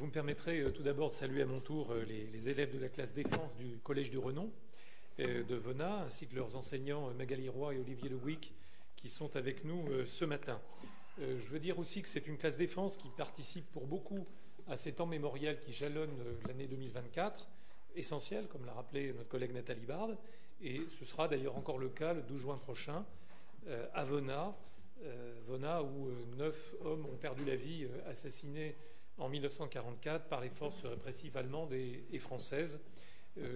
Vous me permettrez tout d'abord de saluer à mon tour les élèves de la classe défense du Collège du Renon de Venat, ainsi que leurs enseignants Magali Roy et Olivier Lewick qui sont avec nous ce matin. Je veux dire aussi que c'est une classe défense qui participe pour beaucoup à ces temps mémoriels qui jalonnent l'année 2024, essentiel, comme l'a rappelé notre collègue Nathalie Bard, et ce sera d'ailleurs encore le cas le 12 juin prochain à Venat, où 9 hommes ont perdu la vie assassinés en 1944 par les forces répressives allemandes et françaises.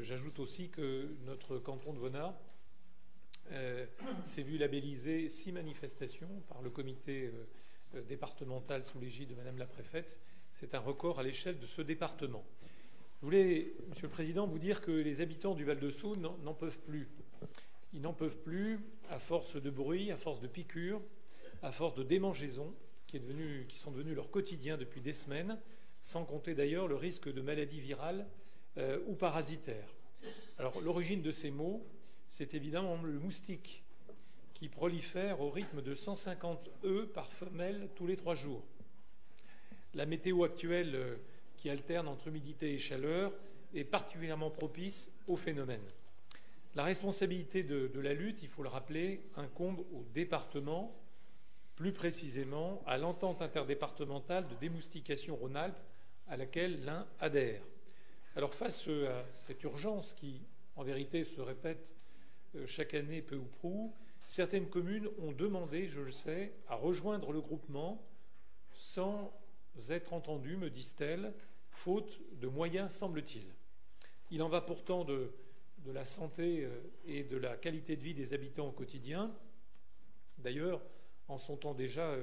J'ajoute aussi que notre canton de Venat s'est vu labelliser 6 manifestations par le comité départemental sous l'égide de Madame la préfète. C'est un record à l'échelle de ce département. Je voulais, Monsieur le Président, vous dire que les habitants du Val-de-Saône n'en peuvent plus. Ils n'en peuvent plus à force de bruit, à force de piqûres, à force de démangeaisons qui sont devenues leur quotidien depuis des semaines, sans compter d'ailleurs le risque de maladies virales ou parasitaires. Alors l'origine de ces maux, c'est évidemment le moustique qui prolifère au rythme de 150 œufs par femelle tous les 3 jours. La météo actuelle qui alterne entre humidité et chaleur est particulièrement propice au phénomène. La responsabilité de la lutte, il faut le rappeler, incombe au département, plus précisément à l'entente interdépartementale de démoustication Rhône-Alpes à laquelle l'Ain adhère. Alors face à cette urgence qui, en vérité, se répète chaque année peu ou prou, certaines communes ont demandé, je le sais, à rejoindre le groupement sans être entendues, me disent-elles, faute de moyens, semble-t-il. Il en va pourtant de la santé et de la qualité de vie des habitants au quotidien. D'ailleurs, en son temps déjà,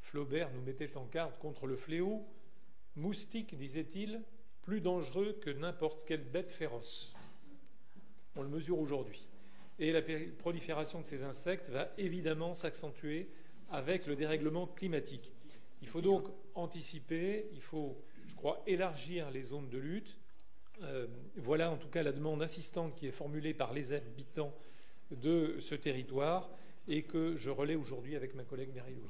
Flaubert nous mettait en garde contre le fléau. Moustique, disait-il, plus dangereux que n'importe quelle bête féroce. On le mesure aujourd'hui. Et la prolifération de ces insectes va évidemment s'accentuer avec le dérèglement climatique. Il faut donc anticiper, il faut, je crois, élargir les zones de lutte. Voilà en tout cas la demande insistante qui est formulée par les habitants de ce territoire et que je relais aujourd'hui avec ma collègue Mary-Louise.